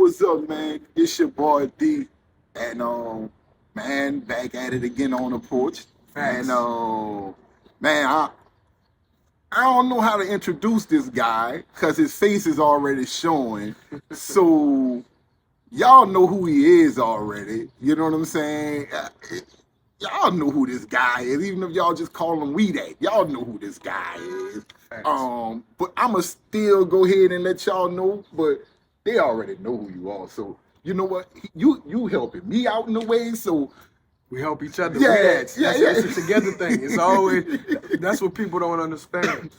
what's up, man? It's your boy D, and man, back at it again on the porch, and Facts. man, I don't know how to introduce this guy because his face is already showing, so y'all know who he is already. You know what I'm saying? Y'all know who this guy is, even if y'all just call him We Dat. Y'all know who this guy is. Facts. But I'ma still go ahead and let y'all know, but they already know who you are. So you know what? You helping me out in a way. So We help each other. Yeah, We that. yeah, It's yeah. a together thing. It's always that's what people don't understand.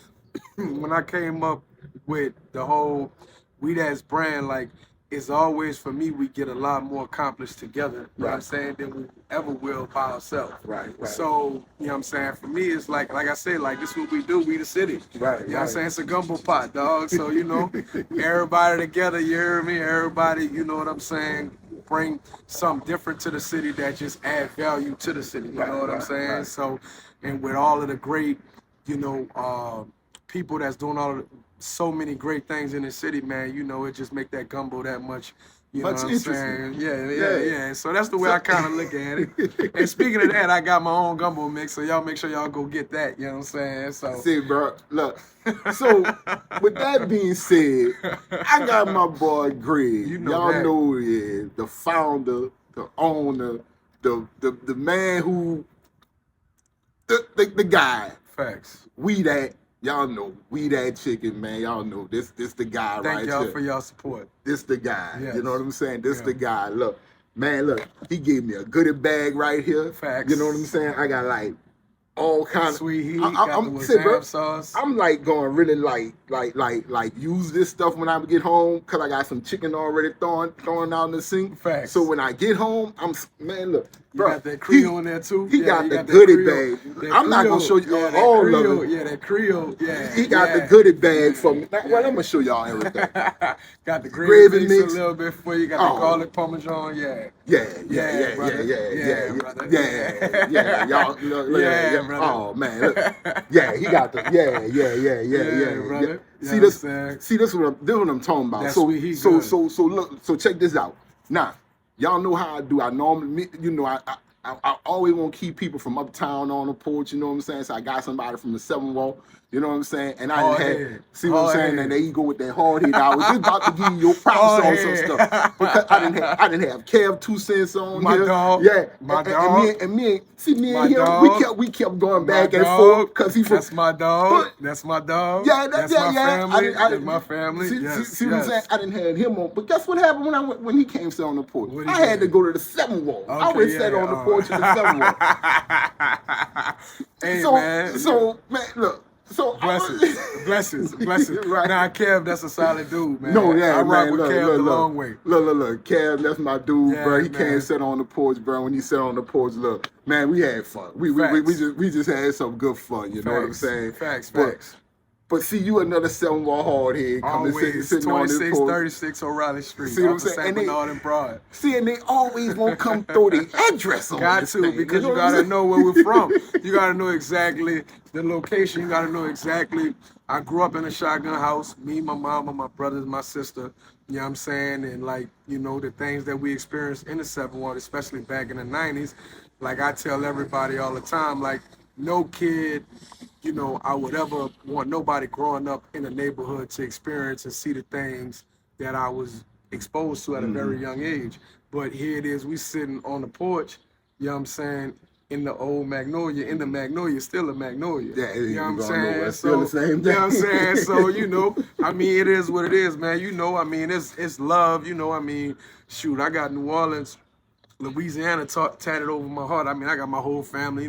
When I came up with the whole We That's brand, like it's always for me we get a lot more accomplished together, you know what I'm saying, than we ever will by ourselves. Right. So, you know what I'm saying? For me it's like I said, like this is what we do, we the city. Right, You know what I'm saying? It's a gumbo pot, dog. So, everybody together, you hear me? Everybody, you know what I'm saying? Bring something different to the city that just add value to the city. You know what I'm saying? right. So, and with all of the great, people that's doing so many great things in the city, man, it just make that gumbo that much, Much know what I'm interesting. saying? Yeah. So that's the way I kind of look at it. And speaking of that, I got my own gumbo mix, so y'all make sure y'all go get that, you know what I'm saying? So See, bro, look. So, with that being said, I got my boy Greg. You know Y'all that. know who he is, the founder, the owner, the man who, the guy. Facts. We That. Y'all know, We That chicken, man. Y'all know this the guy right Thank y'all here. for y'all support. This the guy. Yes. You know what I'm saying? This Yeah. the guy. Look, man, look, he gave me a goodie bag right here. Facts. You know what I'm saying? I got like all kinds Sweet heat, I'm got the say, bro, Wazam sauce. I'm like going really like use this stuff when I get home because I got some chicken already throwing out in the sink. Facts. So when I get home, man, look, You bro, got that Creole in there too? He Yeah, got you the got that goodie Creole. bag. That I'm not gonna Creole. show you Yeah, that all Creole. of it. Yeah, that Creole. Yeah. He got the yeah. goodie bag for me. Yeah. Well, I'm gonna show y'all everything. Got the Gravy gravy mix mix. a little bit for you. Got Oh. the garlic parmesan. Yeah. Yeah, brother. brother. Yeah. Yeah. Y'all, look, Yeah, yeah. brother. Oh man, look. Yeah, he got the yeah. brother. See You know this? what I'm saying? See this? What I'm talking about. That's So sweet heat so good. so look. So check this out. Now, y'all know how I do. I normally, I always want to keep people from uptown on the porch. You know what I'm saying? So I got somebody from the 7 Wall. You know what I'm saying? And I Hard didn't have, head. see what I'm Hard saying? head. And there you go with that hard hit. I was just about to give you your props Hard on some head. stuff because I didn't have Kev 2 cents on My here. dog. Yeah, My and dog. me My and him, dog. we kept going My back and dog. forth because he from. That's my dog. But- That's my dog. Yeah, That's my family. I That's my family. See what I'm saying? I didn't have him on, but guess what happened when he came sit on the porch? What'd he I had to do? go to the 7 Wall. I Okay, already sat on the porch of the 7 Wall. Hey, So man. man, look. So Blessings. Right. Nah, Kev, that's a solid dude, man. No, yeah, I rock man. with Kev the long way. Look. Kev, that's my dude, Yeah, bro. He man. came sit on the porch, bro. When he sat on the porch, look, man, we had fun. We Facts. just had some good fun. You know what I'm saying? Facts. But see, you another 7 Wall hard head coming Always sitting on this 26, porch. 36 O'Reilly Street. See what I'm off of saying? St. And they- Bernard and Broad. See, and they always won't come throw the address on Got this to, thing, because you you know what I'm gotta saying? know where we're from. You gotta know exactly the location. You gotta know exactly. I grew up in a shotgun house. Me, my mama, my brothers, my sister. You know what I'm saying? And the things that we experienced in the 7 Ward, especially back in the 90s. Like I tell everybody all the time, like no kid, I would ever want nobody growing up in a neighborhood to experience and see the things that I was exposed to at a very young age. But here it is, we sitting on the porch, you know what I'm saying, in the old Magnolia. In the Magnolia, still a Magnolia. Yeah, you know what I'm going nowhere. saying? Still the same You know what I'm thing. saying? So, it is what it is, man. It's love, shoot, I got New Orleans, Louisiana tatted over my heart. I got my whole family,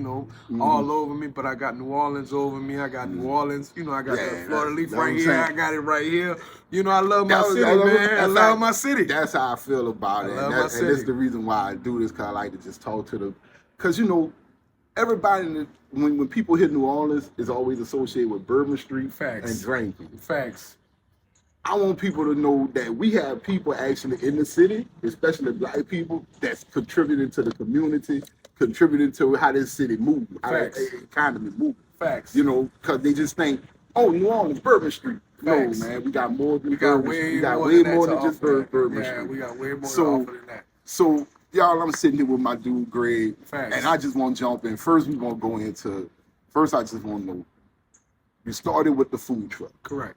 all over me, but I got New Orleans over me. I got New Orleans, I got Yeah, the Florida Leaf that's what right I'm here. saying. I got it right here. I love my That was- city, I love- man. I that's love how- my city. That's how I feel about it. love And my that's city. the reason why I do this, because I like to just talk to them. Because, everybody, when people hit New Orleans, is always associated with Bourbon Street Facts. and drinking. Facts. I want people to know that we have people actually in the city, especially Black people, that's contributing to the community, contributing to how this city moves, how Facts. the economy moves. Facts. Because they just think Oh, New Orleans, Bourbon Street. Facts. No, man, we got more than We got Bourbon Street. way We got more way than more that than to just offer. Bourbon Yeah, Street. we got way more to So, offer than that. so y'all, I'm sitting here with my dude Greg, Facts. and I just want to jump in. First, we want to go into. First, I just want to know. You started with the food truck. Correct.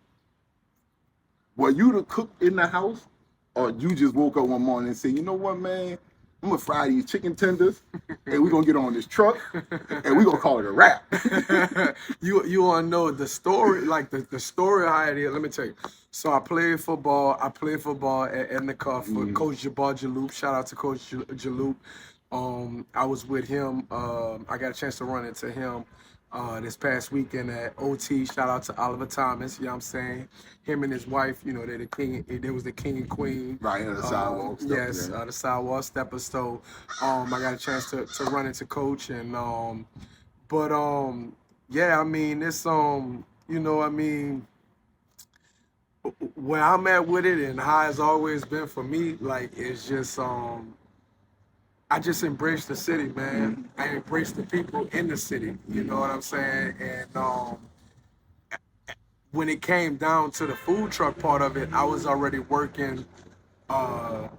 Were you the cook in the house, or you just woke up one morning and said, "You know what, man? I'm gonna fry these chicken tenders, and we're gonna get on this truck, and we're gonna call it a wrap." You want to know the story, like the story of how it is. Let me tell you. So I played football. I played football at the Cuff for Coach Jabbar Jaloop. Shout out to Coach Jaloop. I was with him. I got a chance to run into him this past weekend at OT. Shout out to Oliver Thomas. You know what I'm saying? Him and his wife. You know, they're the king. They was the king and queen. Right on the sidewalk. Yes, the sidewalk stepper. So I got a chance to run into Coach and yeah, I mean it's you know, I mean, where I'm at with it and how it's always been for me, like it's just I just embrace the city, man. I embrace the people in the city. You know what I'm saying? And when it came down to the food truck part of it, I was already working for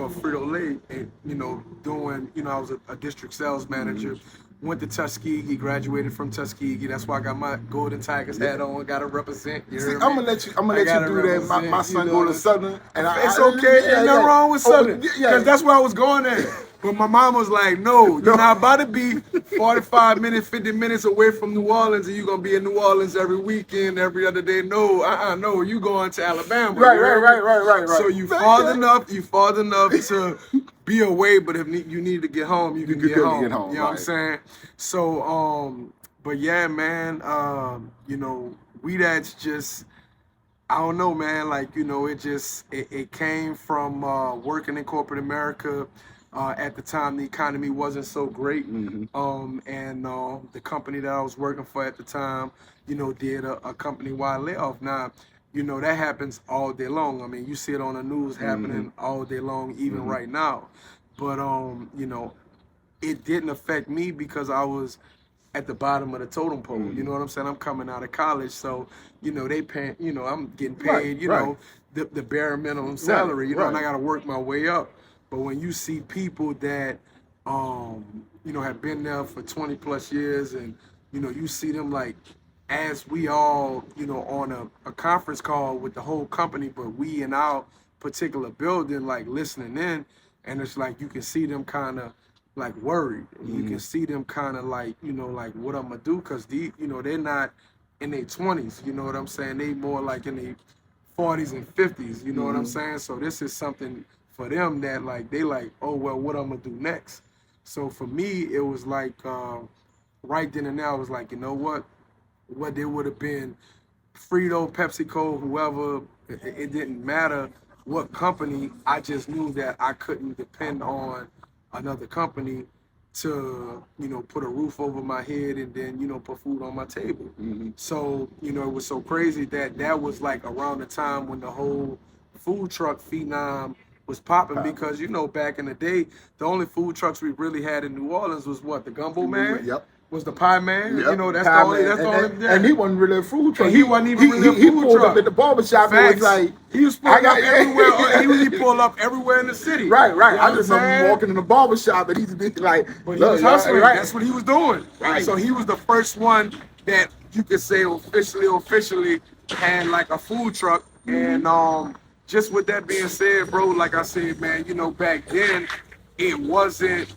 Frito-Lay and, you know, doing, you know, I was a district sales manager. Went to Tuskegee, graduated from Tuskegee. That's why I got my Golden Tigers hat on. Got to represent. You See, hear I'm me? gonna let you do that. My son go to Southern, and It's okay. Ain't nothing wrong with Southern. Because that's where I was going at. But my mom was like, no, you're not about to be 45 minutes, 50 minutes away from New Orleans, and you're going to be in New Orleans every weekend, every other day. No, no, you going to Alabama. Right. So you farther enough to be away, but if you need to get home, you can get home. You know what I'm saying? So, but yeah, man, you know, We That's just, I don't know, man, like, you know, it came from working in corporate America. At the time, the economy wasn't so great, and the company that I was working for at the time, you know, did a company-wide layoff. Now, you know, that happens all day long. I mean, you see it on the news happening all day long, even right now. But, you know, it didn't affect me because I was at the bottom of the totem pole. You know what I'm saying? I'm coming out of college, so, you know, they pay, you know, I'm getting paid, you know, the bare minimum salary, you know, and I got to work my way up. But when you see people that, you know, have been there for 20 plus years and, you know, you see them like, as we all, you know, on a conference call with the whole company, but we in our particular building, like listening in, and it's like you can see them kind of like worried. And you can see them kind of like, you know, like what I'm going to do, because, you know, they're not in their 20s, you know what I'm saying? They more like in their 40s and 50s, you know what I'm saying? So this is something for them that like they like, oh well, what I'm gonna do next. So for me, it was like right then and there, I was like, you know what there would have been, Frito, PepsiCo, whoever, it didn't matter what company. I just knew that I couldn't depend on another company to, you know, put a roof over my head and then, you know, put food on my table. So, you know, it was so crazy that was like around the time when the whole food truck phenom was popping, because, you know, back in the day, the only food trucks we really had in New Orleans was what? The Gumbo Man? Yep. Was the Pie Man? Yep. You know, that's the only. And he wasn't really a food truck. And he wasn't even really a food He pulled truck. up at the barbershop and was like, he was pulling up everywhere. He pulled up everywhere in the city. Right. You know I just remember him walking in the barbershop and he's like, but he was hustling. That's what he was doing. Right. So he was the first one that you could say officially had like a food truck. And just with that being said, bro, like I said, man, you know, back then it wasn't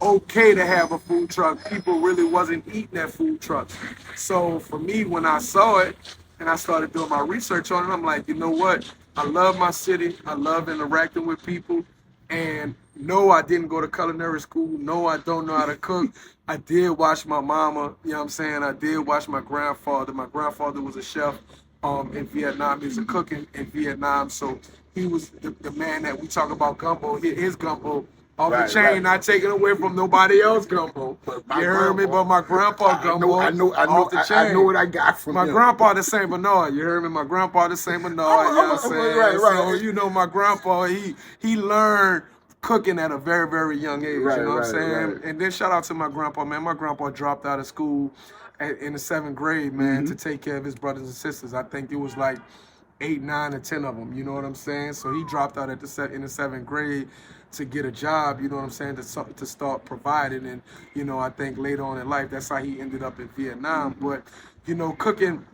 okay to have a food truck. People really wasn't eating at food trucks. So for me, when I saw it and I started doing my research on it, I'm like, you know what? I love my city. I love interacting with people. And no, I didn't go to culinary school. No, I don't know how to cook. I did watch my mama, you know what I'm saying? I did watch my grandfather. My grandfather was a chef in Vietnam. He was a cook in Vietnam. So he was the man that we talk about gumbo, his gumbo off the chain, not taken away from nobody else gumbo. You heard me? But my grandpa gumbo off the chain. I know what I got from my him. grandpa the Saint Bernard. You heard me? My grandpa the Saint Bernard. You know what I'm saying? Right. So, you know, my grandpa, he learned cooking at a very, very young age. You know what I'm saying? Right. And then shout out to my grandpa, man. My grandpa dropped out of school in the 7th grade, man, to take care of his brothers and sisters. I think it was like 8, 9, or 10 of them. You know what I'm saying? So he dropped out in the 7th grade to get a job. You know what I'm saying? To start providing, and I think later on in life, that's how he ended up in Vietnam. But cooking.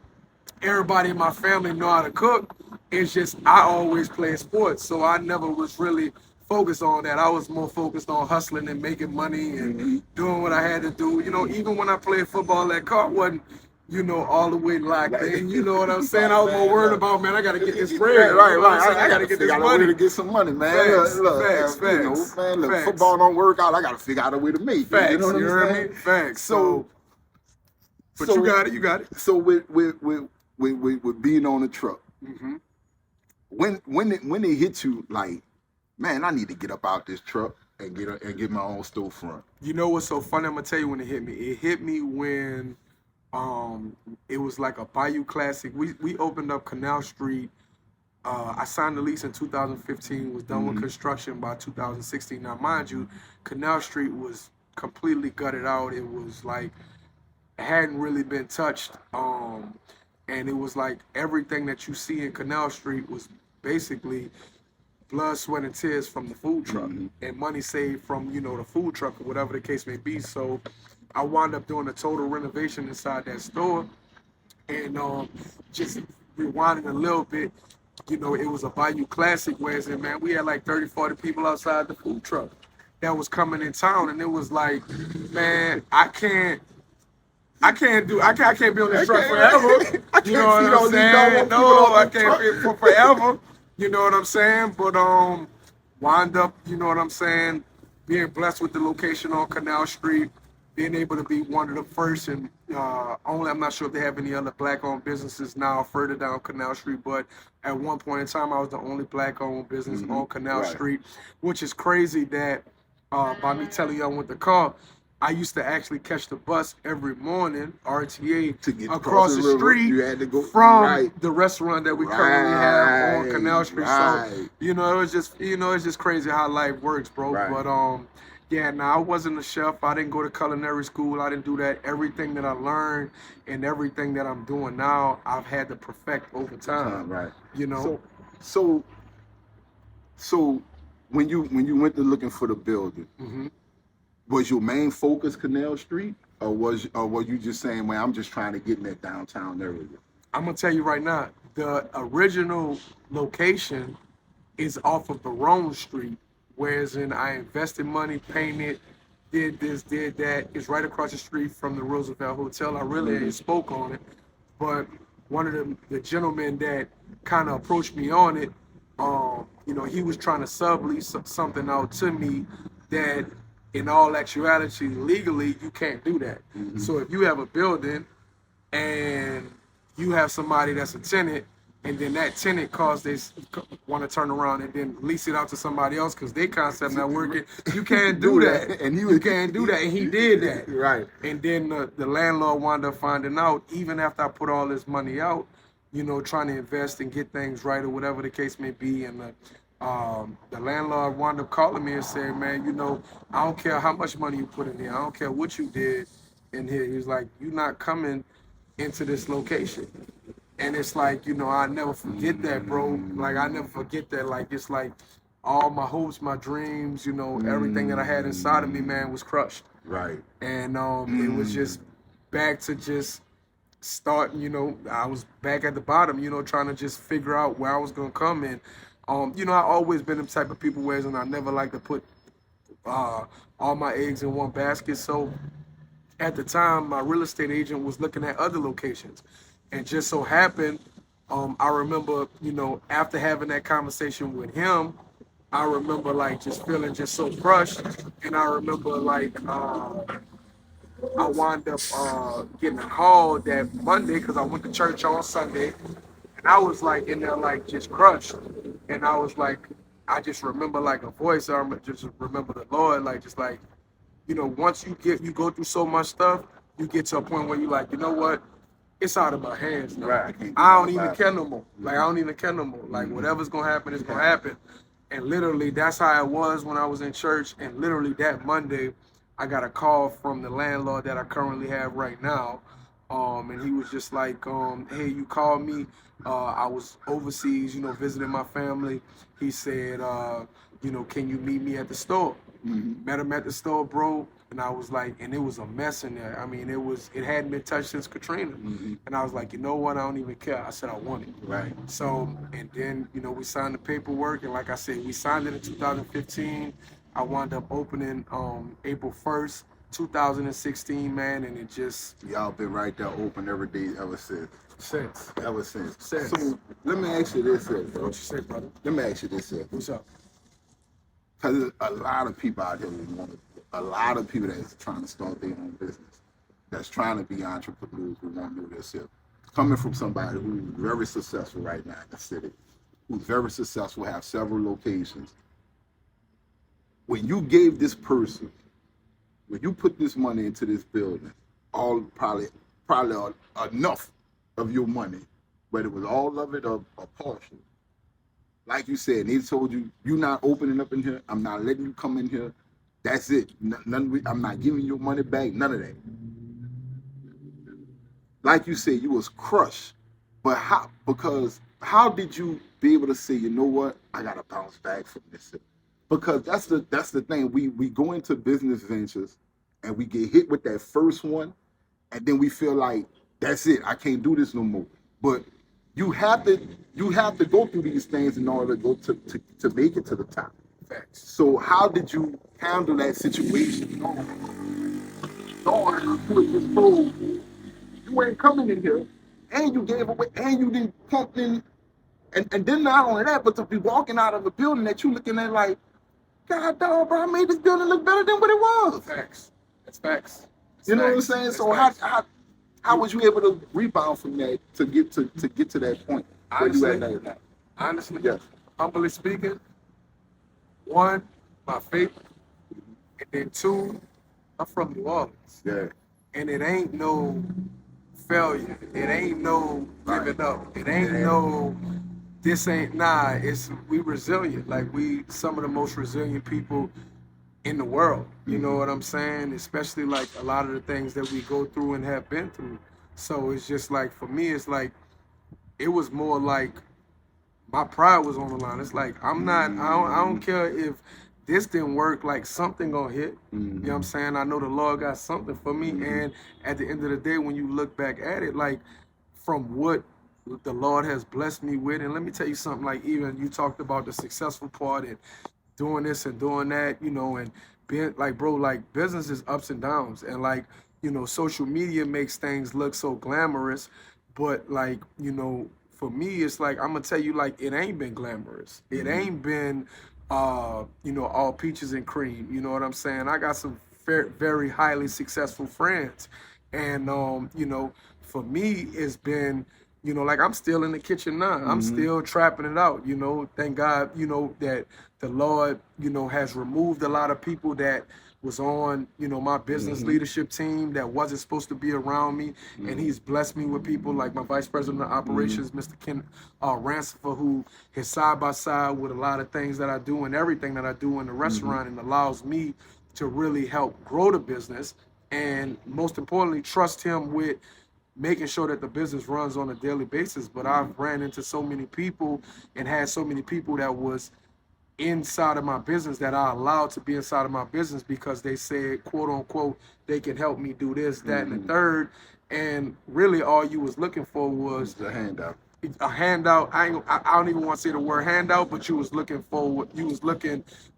Everybody in my family know how to cook. It's just I always played sports, so I never was really focused on that. I was more focused on hustling and making money and doing what I had to do. Even when I played football, that car wasn't, all the way locked in. You know what I'm saying? I was more worried about, man, I got to get this bread. Right. I got to get this money. To get some money, man. Facts. Football don't work out. I got to figure out a way to make it. Facts. You know what I'm saying? Facts. But so you got it. So with being on the truck, when it hit you, like, man, I need to get up out this truck and get my own storefront. You know what's so funny? I'm gonna tell you when it hit me. It hit me when it was like a Bayou Classic. We opened up Canal Street. I signed the lease in 2015. Was done with construction by 2016. Now, mind you, Canal Street was completely gutted out. It was like hadn't really been touched. And it was like everything that you see in Canal Street was basically blood, sweat, and tears from the food truck and money saved from, the food truck or whatever the case may be. So I wound up doing a total renovation inside that store. And just rewinding a little bit, it was a Bayou Classic, whereas, man, we had like 30, 40 people outside the food truck that was coming in town. And it was like, man, I can't be on this truck forever. You know what I'm saying? No, I can't be for forever. You know what I'm saying? But wind up, you know what I'm saying, being blessed with the location on Canal Street, being able to be one of the first and only, I'm not sure if they have any other black-owned businesses now further down Canal Street, but at one point in time, I was the only black-owned business on Canal Street, which is crazy that by me telling y'all with the car, I used to actually catch the bus every morning, RTA, to get across the street you had to go from the restaurant that we currently have on Canal Street. So, it's just crazy how life works, bro. But I wasn't a chef. I didn't go to culinary school. I didn't do that. Everything that I learned and everything that I'm doing now, I've had to perfect over time. Right. So when you went to looking for the building, was your main focus Canal Street, or were you just saying, "Man, I'm just trying to get in that downtown area"? I'm gonna tell you right now, the original location is off of Barone Street, whereas I invested money, painted, did this, did that. It's right across the street from the Roosevelt Hotel. I really ain't spoke on it, but one of the gentlemen that kind of approached me on it, he was trying to sublease something out to me that, in all actuality, legally, you can't do that. So if you have a building and you have somebody that's a tenant, and then that tenant they want to turn around and then lease it out to somebody else because their concept not working, you can't do that. You can't do that, and he did that. Right. And then the landlord wound up finding out, even after I put all this money out, trying to invest and get things right or whatever the case may be, and the landlord wound up calling me and saying, man, I don't care how much money you put in here. I don't care what you did in here. He was like, you're not coming into this location. And it's like, I never forget that, bro. Like, I never forget that. Like, it's like all my hopes, my dreams, everything that I had inside of me, man, was crushed. Right. And it was just back to just starting, I was back at the bottom, trying to just figure out where I was going to come in. I always been the type of people where I never like to put all my eggs in one basket. So at the time, my real estate agent was looking at other locations. And just so happened, I remember, after having that conversation with him, I remember like just feeling just so crushed. And I remember like I wound up getting a call that Monday because I went to church on Sunday. And I was like in there like just crushed. And I was like, I just remember like a voice. I just remember the Lord, like just like, once you go through so much stuff, you get to a point where you're like, you know what? It's out of my hands now. Right. I don't even care no more. Like, I don't even care no more. Like, whatever's going to happen is going to happen. And literally, that's how it was when I was in church. And literally that Monday, I got a call from the landlord that I currently have right now. And he was just like, hey, you called me. I was overseas, visiting my family. He said, can you meet me at the store? Met him at the store, bro. And I was like, and it was a mess in there. I mean, it hadn't been touched since Katrina. And I was like, you know what? I don't even care. I said I want it. Right. So, and then, we signed the paperwork. And like I said, we signed it in 2015. I wound up opening April 1st, 2016, man. And it just, Y'all been right there open every day ever since. Ever since. Since. So let me ask you this here, bro. what you say, brother? Let me ask you this here. What's up? Because there's a lot of people out here who want to, a lot of people that's trying to start their own business, that's trying to be entrepreneurs who want to do this here. Coming from somebody who's very successful right now in the city, who's very successful, have several locations. When you gave this person, when you put this money into this building, all probably enough of your money, whether it was all of it or partial. Like you said, they told you, you're not opening up in here. I'm not letting you come in here. That's it. I'm not giving your money back. None of that. Like you said, you was crushed. But how? Because how did you be able to say, you know what? I gotta bounce back from this. Because that's the thing. We go into business ventures and we get hit with that first one, and then we feel like that's it. I can't do this no more. But you have to go through these things in order to go to make it to the top. Facts. So how did you handle that situation? Knowing you was told you ain't coming in here, and you gave away, and you didn't pump in, and then not only that, but to be walking out of a building that you looking at like, God dog, bro, I made this building look better than what it was. Facts. That's facts. You know what I'm saying? So how was you able to rebound from that to get to that point where you at now? Honestly, Yes. humbly speaking, one, my faith, and then two, I'm from New Orleans. Yeah. And it ain't no failure. It ain't no giving up. It ain't no this ain't it's we resilient. Like we some of the most resilient people in the world. You know what I'm saying? Especially like a lot of the things that we go through and have been through. So it's just like for me, it's like it was more like my pride was on the line. It's like I don't care if this didn't work, like something gonna hit. You know what I'm saying? I know the Lord got something for me. And at the end of the day, when you look back at it, like from what the Lord has blessed me with, and let me tell you something, like even you talked about the successful part and doing this and doing that, and being like, bro, like business is ups and downs. And like, social media makes things look so glamorous, but like, for me, it's like, I'm gonna tell you, like, it ain't been glamorous. It ain't been, all peaches and cream. You know what I'm saying? I got some very highly successful friends. And, for me, it's been, like I'm still in the kitchen now. I'm still trapping it out, Thank God, that the Lord, has removed a lot of people that was on, my business leadership team that wasn't supposed to be around me. And he's blessed me with people like my vice president of operations, Mr. Ken Rancifer, who is side by side with a lot of things that I do and everything that I do in the restaurant, and allows me to really help grow the business. And most importantly, trust him with making sure that the business runs on a daily basis. But I've ran into so many people and had so many people that was inside of my business that I allowed to be inside of my business because they said, quote unquote, they can help me do this, that, and the third. And really all you was looking for was a handout. A handout. I don't even want to say the word handout, but you was looking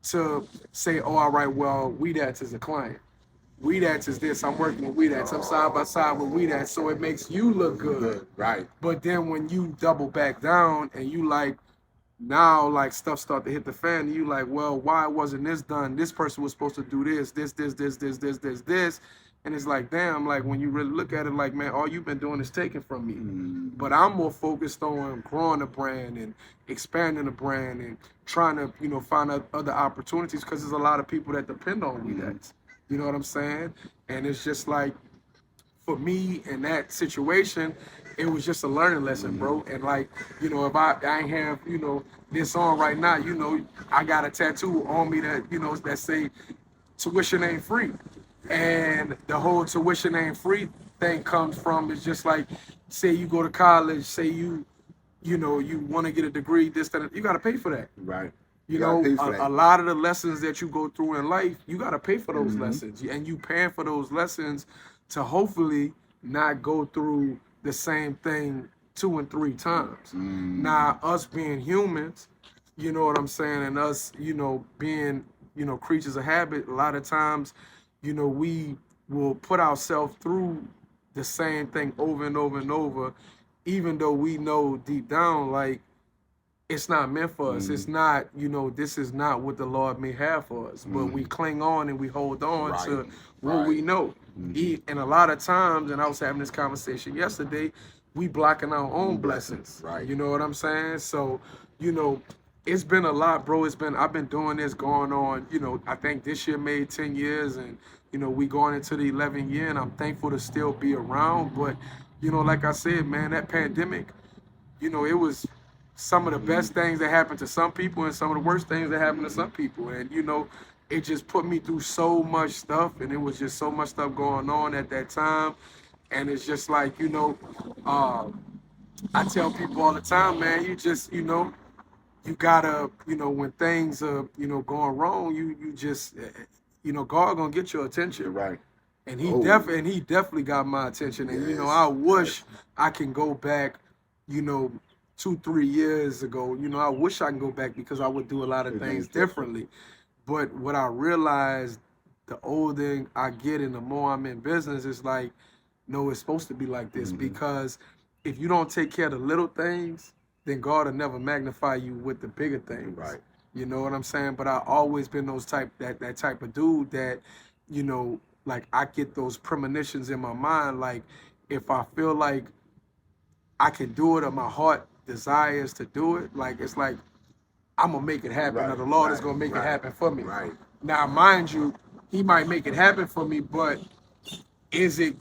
to say, oh, all right, well, We Dat is a client. We Dat is this. I'm working with We Dat. I'm side by side with We Dat. So it makes you look good. Right. But then when you double back down and you like, now like stuff start to hit the fan, and you like, well, why wasn't this done? This person was supposed to do this. And it's like, damn, like when you really look at it, like, man, all you've been doing is taking from me. But I'm more focused on growing the brand and expanding the brand and trying to, find other opportunities because there's a lot of people that depend on We Dat. You know what I'm saying? And it's just like, for me in that situation, it was just a learning lesson, bro. And like, if I ain't have, this on right now, I got a tattoo on me that, that say tuition ain't free. And the whole tuition ain't free thing comes from is just like, say you go to college, say you know, you want to get a degree, this, that, you got to pay for that. Right. You gotta know, pay for that. a lot of the lessons that you go through in life, you got to pay for those Mhm. lessons. And you paying for those lessons to hopefully not go through the same thing 2 and 3 times. Now, us being humans, you know what I'm saying, and us, you know, being, you know, creatures of habit, a lot of times, you know, we will put ourselves through the same thing over and over and over, even though we know deep down, like, it's not meant for us. It's not, you know, this is not what the Lord may have for us. But we cling on and we hold on Right. to what we know. And a lot of times, and I was having this conversation yesterday, we blocking our own blessings. Right. You know what I'm saying? So, you know, it's been a lot, bro. I've been doing this going on, you know, I think this year made 10 years, and, you know, we going into the 11th year, and I'm thankful to still be around. But, you know, like I said, man, that pandemic, you know, it was some of the best things that happened to some people and some of the worst things that happened to some people. And, you know, it just put me through so much stuff, and it was just so much stuff going on at that time. And it's just like, you know, I tell people all the time, man, you just, you know, you gotta, you know, when things are, you know, going wrong, you just, you know, God gonna get your attention. Right. And he Oh. definitely got my attention. And, you know, I wish I can go back, you know, 2-3 years ago. You know, I wish I can go back because I would do a lot of things differently. But what I realized, the older I get and the more I'm in business, it's like, no, it's supposed to be like this. Because if you don't take care of the little things, then God will never magnify you with the bigger things. Right. You know what I'm saying? But I always been that type of dude that, you know, like, I get those premonitions in my mind. Like, if I feel like I can do it or my heart desires to do it, like, it's like, I'm gonna make it happen, or the Lord is gonna make it happen for me. Right. Now, mind you, he might make it happen for me, but is it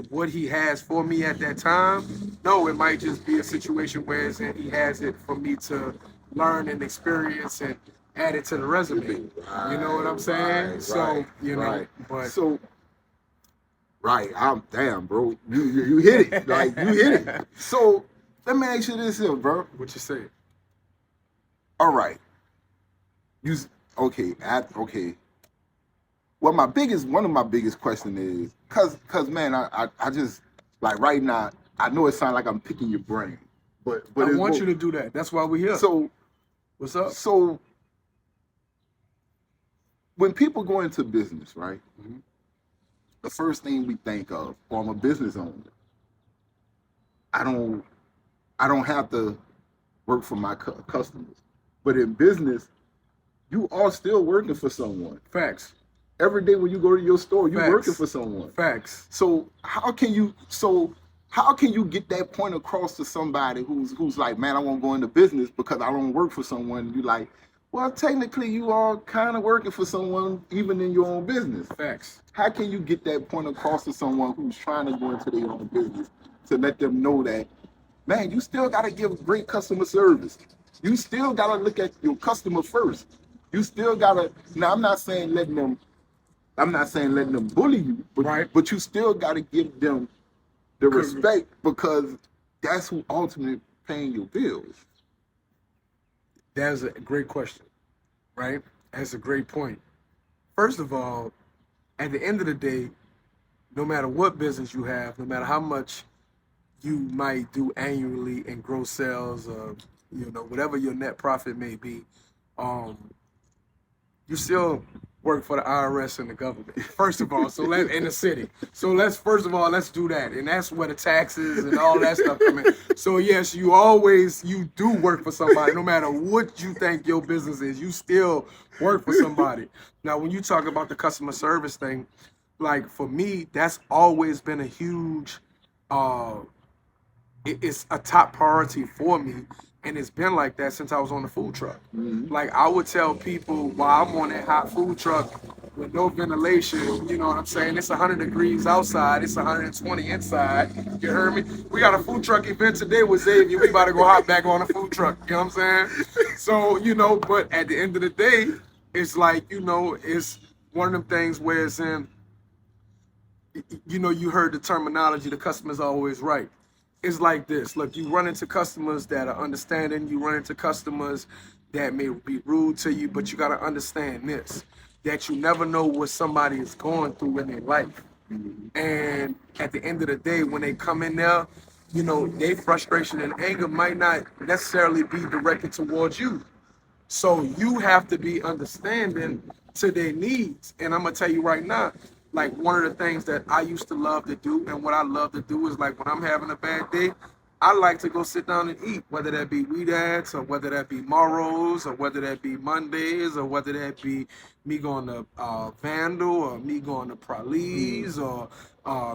what he has for me at that time? No, it might just be a situation where he has it for me to learn and experience and add it to the resume. You know what I'm saying? So, you know, but so I'm damn, bro. You hit it. Like, you hit it. So let me ask you this here, bro. what you say? All right. Okay. Well, one of my biggest question is, cause man, I just, like, right now, I know it sounds like I'm picking your brain, but I want you to do that. That's why we're here. So what's up? So when people go into business, right? The first thing we think of, well, I'm a business owner. I don't have to work for my customers. But in business, you are still working for someone. Facts. Every day when you go to your store, you're working for someone. Facts. So how can you get that point across to somebody who's like, man, I want to go into business because I don't work for someone? You like, well, technically you are kind of working for someone even in your own business. Facts. How can you get that point across to someone who's trying to go into their own business to let them know that, man, you still got to give great customer service. You still got to look at your customer first. You still got to, now I'm not saying letting them bully you, but you still got to give them the respect, because that's who ultimately paying your bills. That's a great question, right? That's a great point. First of all, at the end of the day, no matter what business you have, no matter how much you might do annually in gross sales, or, you know, whatever your net profit may be, you still work for the IRS and the government. First of all, in the city. So let's do that, and that's where the taxes and all that stuff come in. So yes, you do work for somebody, no matter what you think your business is. You still work for somebody. Now, when you talk about the customer service thing, like, for me, that's always been a huge. It's a top priority for me. And it's been like that since I was on the food truck. Like, I would tell people while I'm on that hot food truck with no ventilation, you know what I'm saying? It's 100 degrees outside, it's 120 inside. You heard me? We got a food truck event today with Xavier. We about to go hop back on a food truck. You know what I'm saying? So, you know, but at the end of the day, it's like, you know, it's one of them things where it's in, you know, you heard the terminology, the customer's always right. It's like this. Look, you run into customers that are understanding, you run into customers that may be rude to you, but you got to understand this, that you never know what somebody is going through in their life. And at the end of the day, when they come in there, you know, their frustration and anger might not necessarily be directed towards you. So you have to be understanding to their needs. And I'm gonna tell you right now, like one of the things that I used to love to do, and what I love to do is like when I'm having a bad day, I like to go sit down and eat, whether that be We Dads or whether that be Morrows or whether that be Mondays or whether that be me going to Vandal or me going to Pralese or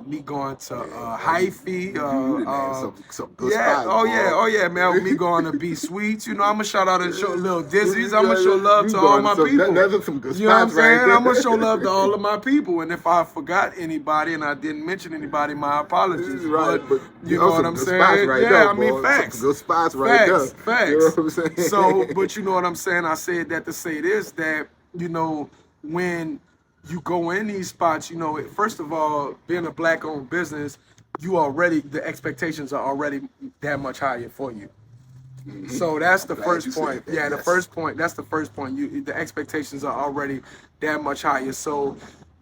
me going to Hyphy. You didn't have some good Yeah, spots, oh boy. yeah, oh yeah, man. Me going to be sweet. You know, I'm gonna shout out and show little Dizzies. I'm gonna You show love to all going my some- people. That's some good You know what I'm spots right saying? there. I'm gonna show love to all of my people. And if I forgot anybody and I didn't mention anybody, my apologies. Right, but you know some what I'm good saying? spots right Yeah, there, I mean boy. facts. Some good spots right there. Facts. You know what I'm saying? So, but you know what I'm saying? I said that to say this, that, you know, when you go in these spots, you know, first of all, being a black owned business, the expectations are already that much higher for you. So that's the Glad first you said point. that, Yeah, the yes. first point. That's the first point. The expectations are already that much higher. So,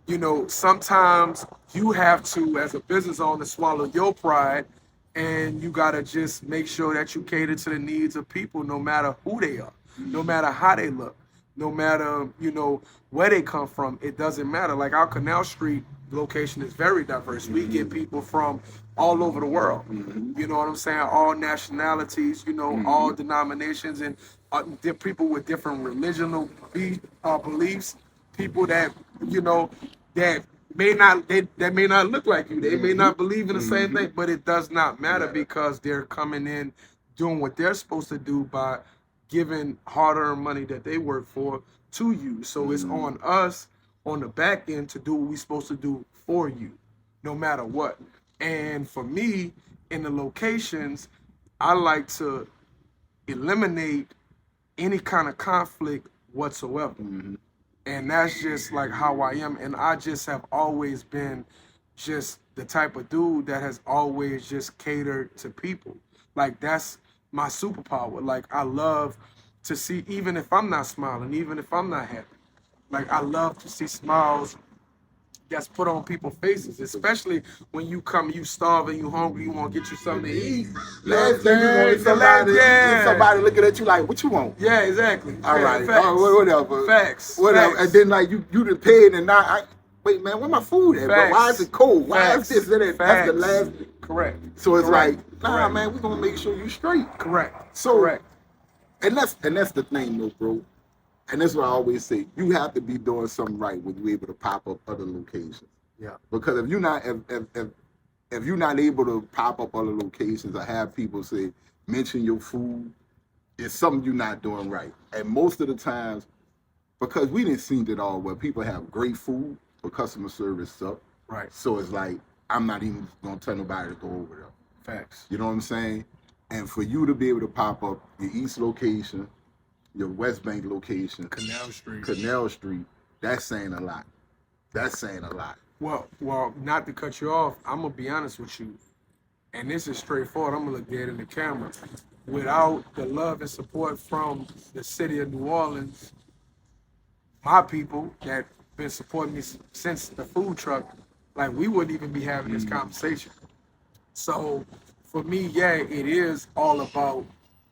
you know, sometimes you have to, as a business owner, swallow your pride, and you gotta just make sure that you cater to the needs of people, no matter who they are, no matter how they look, no matter, you know, where they come from. It doesn't matter. Like our Canal Street location is very diverse. We get people from all over the world. You know what I'm saying? All nationalities, you know, all denominations, and people with different religional beliefs. People that, you know, that that may not look like you. They may not believe in the same thing, but it does not matter because they're coming in doing what they're supposed to do by giving hard-earned money that they work for to you. So it's on us on the back end to do what we're supposed to do for you, no matter what. And for me, in the locations, I like to eliminate any kind of conflict whatsoever. And that's just like how I am. And I just have always been just the type of dude that has always just catered to people. Like that's my superpower. Like I love to see, even if I'm not smiling, even if I'm not happy, like I love to see smiles that's put on people's faces, especially when you come, you starving, you hungry, you want to get you something to eat. Last thing you want is somebody looking at you like, what you want? Yeah, exactly. All Yeah, right, facts. whatever. Facts. Whatever. Facts. And then like you done paid and now wait, man, where my food at? Bro? Facts. Why is it cold? Why Facts. is this? That's the Facts. last. Correct. So it's Correct. like, nah, Correct. man, we're gonna make sure you straight. Correct. So, Correct. and that's the thing, though, bro. And that's what I always say. You have to be doing something right when you're able to pop up other locations. Yeah. Because if you're not if you're not able to pop up other locations or have people say mention your food, it's something you're not doing right. And most of the times, because we didn't see it all where people have great food but customer service suck. Right. So it's like I'm not even gonna tell nobody to go over there. Facts. You know what I'm saying? And for you to be able to pop up your East location, your West Bank location, Canal Street, that's saying a lot. That's saying a lot. Well, not to cut you off, I'm gonna be honest with you, and this is straightforward. I'm gonna look dead in the camera. Without the love and support from the city of New Orleans, my people that been supporting me since the food truck, like we wouldn't even be having this conversation. So for me, yeah, it is all about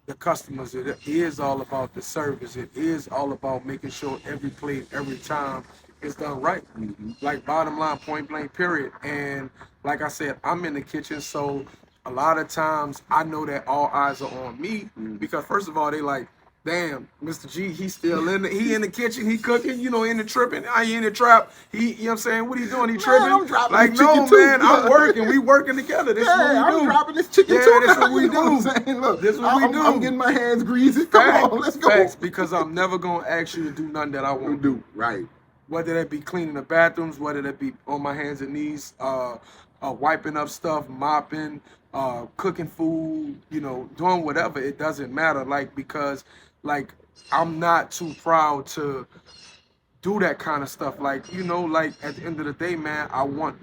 the customers. It is all about the service. It is all about making sure every plate, every time is done right. Like bottom line, point blank, period. And like I said, I'm in the kitchen, so a lot of times I know that all eyes are on me because first of all, they like, damn, Mr. G, he's still in the kitchen, he cooking, you know, in the tripping. I ain't in the trap. He, you know what I'm saying? What he doing? He tripping? I'm dropping Like, this no, chicken too. man, I'm working. We working together. This is what we do. I'm dropping this chicken Yeah, too. that's what we You know do. what I'm saying? Look, This is what we do. I'm getting my hands greasy. Come on, let's go. Facts, because I'm never gonna ask you to do nothing that I won't do. Right. Whether that be cleaning the bathrooms, whether that be on my hands and knees, wiping up stuff, mopping, cooking food, you know, doing whatever. It doesn't matter. Like, because like I'm not too proud to do that kind of stuff. Like, you know, like at the end of the day, man, I want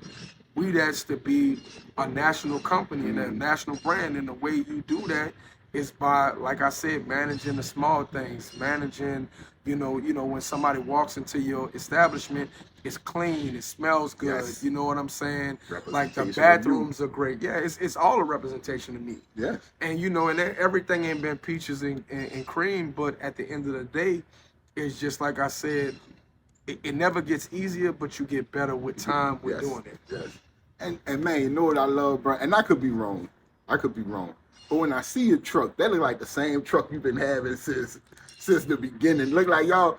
We That's to be a national company and a national brand. And the way you do that is by, like I said, managing the small things, managing, when somebody walks into your establishment, it's clean, it smells good. Yes. You know what I'm saying? Like the Representation of you. bathrooms are great. Yeah, it's all a representation of me. Yes. And and everything ain't been peaches and cream, but at the end of the day, it's just like I said, it never gets easier, but you get better with time with Yes. doing it. Yes. And man, you know what I love, bro? And I could be wrong. I could be wrong. But when I see your truck, that look like the same truck you've been having since the beginning. Look like y'all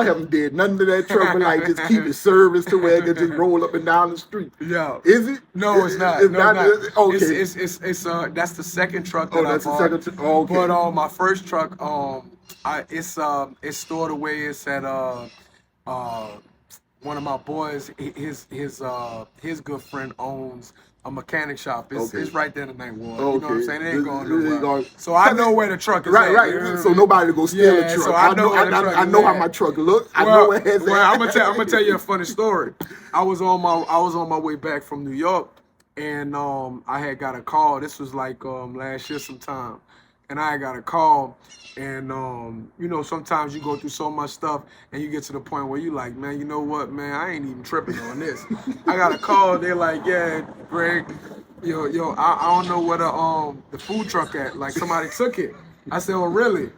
haven't did nothing to that truck but like just keep it service to where it can just roll up and down the street. Yeah. Is it? No, it's not. It's No, not. it's not. Okay. It's that's the second truck that I that's the bought. second truck. Oh, okay. But my first truck, it's stored away. It's at one of my boys, his good friend owns a mechanic shop. It's right there in the Ninth Ward. You know what I'm saying? It ain't going nowhere. So I know where the truck is at. Right. So nobody go steal the truck. So I know where the truck I know is how at. my truck look. I know where it's at. Well, I'm gonna tell you a funny story. I was on my way back from New York, and I had got a call. This was like last year sometime, and I got a call. And sometimes you go through so much stuff and you get to the point where you like, man, you know what, man, I ain't even tripping on this. I got a call, they're like, yeah, Greg, I don't know where the food truck at. Like somebody took it. I said, oh really?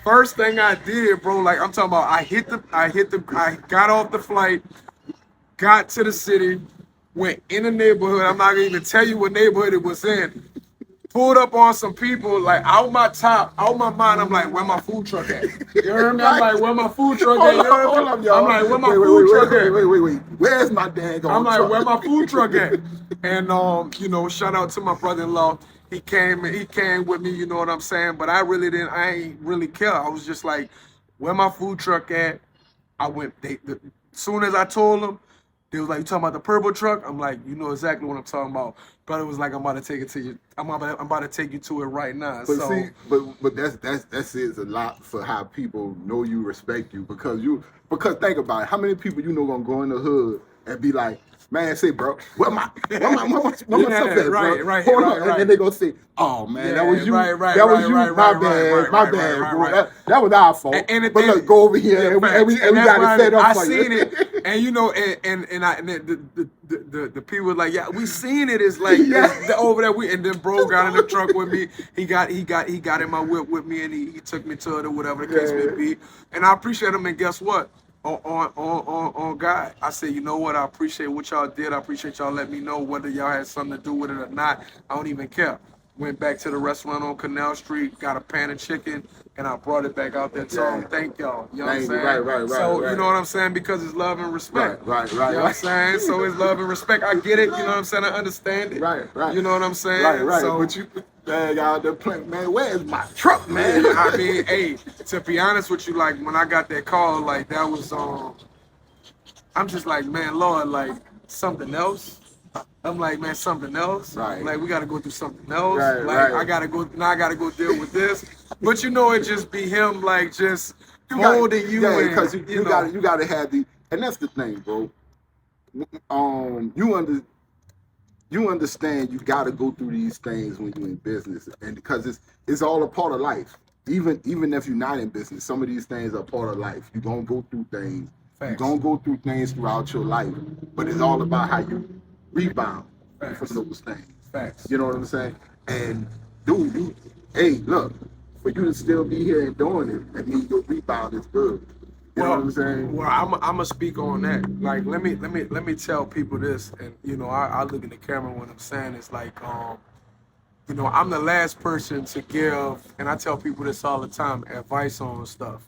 First thing I did, bro, like I'm talking about, I got off the flight, got to the city, went in the neighborhood. I'm not gonna even tell you what neighborhood it was in. Pulled up on some people, like out my mind, I'm like, where my food truck at? You heard me? I'm like, where my food truck at? Hold up, y'all. I'm like, where my food truck at? Wait. Where's my dang on I'm like, truck? where my food truck at? And shout out to my brother-in-law. He came with me, you know what I'm saying? But I ain't really care. I was just like, where my food truck at? I went, as soon as I told them, they was like, you talking about the purple truck? I'm like, you know exactly what I'm talking about. Brother was like, I'm about to take it to you. I'm about to take you to it right now. But see, but that says a lot for how people know you, respect you, because think about it. How many people gonna go in the hood and be like, man, say, bro, where my stuff at, bro? Right. Hold on, and then they gonna say, oh man, that was you. Right, that was you. My bad, bro. That was our fault. But look, go over here, and we got it set up for you. I seen it, and the people were like, yeah, we seen it. It's like over there. And then bro got in the truck with me. He got in my whip with me, and he took me to it or whatever the case may be. And I appreciate him. And guess what? On God, I said, you know what? I appreciate what y'all did. I appreciate y'all letting me know whether y'all had something to do with it or not. I don't even care. Went back to the restaurant on Canal Street, got a pan of chicken, and I brought it back out there. Told them, thank y'all. You know what I'm saying? Right. So, you know what I'm saying? Because it's love and respect. Right. You know what I'm saying? So it's love and respect. I get it. You know what I'm saying? I understand it. Right. You know what I'm saying? Right. So, but you out there playing, man, where's my truck, man? I mean, hey, to be honest with you, like when I got that call, like that was I'm just like, man, Lord, like something else. I'm like, man, something else. Right. Like we gotta go through something else. Right. I gotta go deal with this. But it just be him like just holding you. Yeah, because you gotta have and that's the thing, bro. You understand you got to go through these things when you're in business, and because it's all a part of life. Even if you're not in business, some of these things are part of life. You're gonna go through things. Facts. You're gonna go through things throughout your life, but it's all about how you rebound from those things. Facts. You know what I'm saying? And dude, hey, look, for you to still be here and doing it, that means your rebound is good. You know what I'm saying? Well, I'm gonna speak on that. Like, let me tell people this, and I look in the camera when I'm saying it's like, I'm the last person to give, and I tell people this all the time, advice on stuff.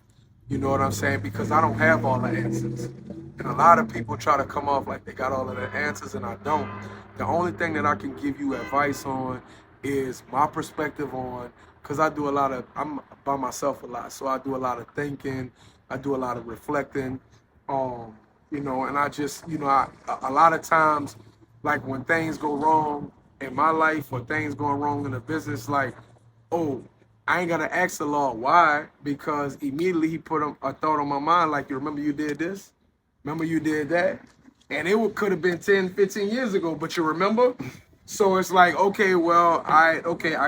You know what I'm saying? Because I don't have all the answers, and a lot of people try to come off like they got all of the answers, and I don't. The only thing that I can give you advice on is my perspective on, because I'm by myself a lot, so I do a lot of thinking. I do a lot of reflecting, and I just, a lot of times, like when things go wrong in my life or things going wrong in the business, like, oh, I ain't gotta ask the Lord why, because immediately he put a thought on my mind, like, you remember you did this? Remember you did that? and it could have been 10, 15 years ago, but you remember? So it's like, okay, well, I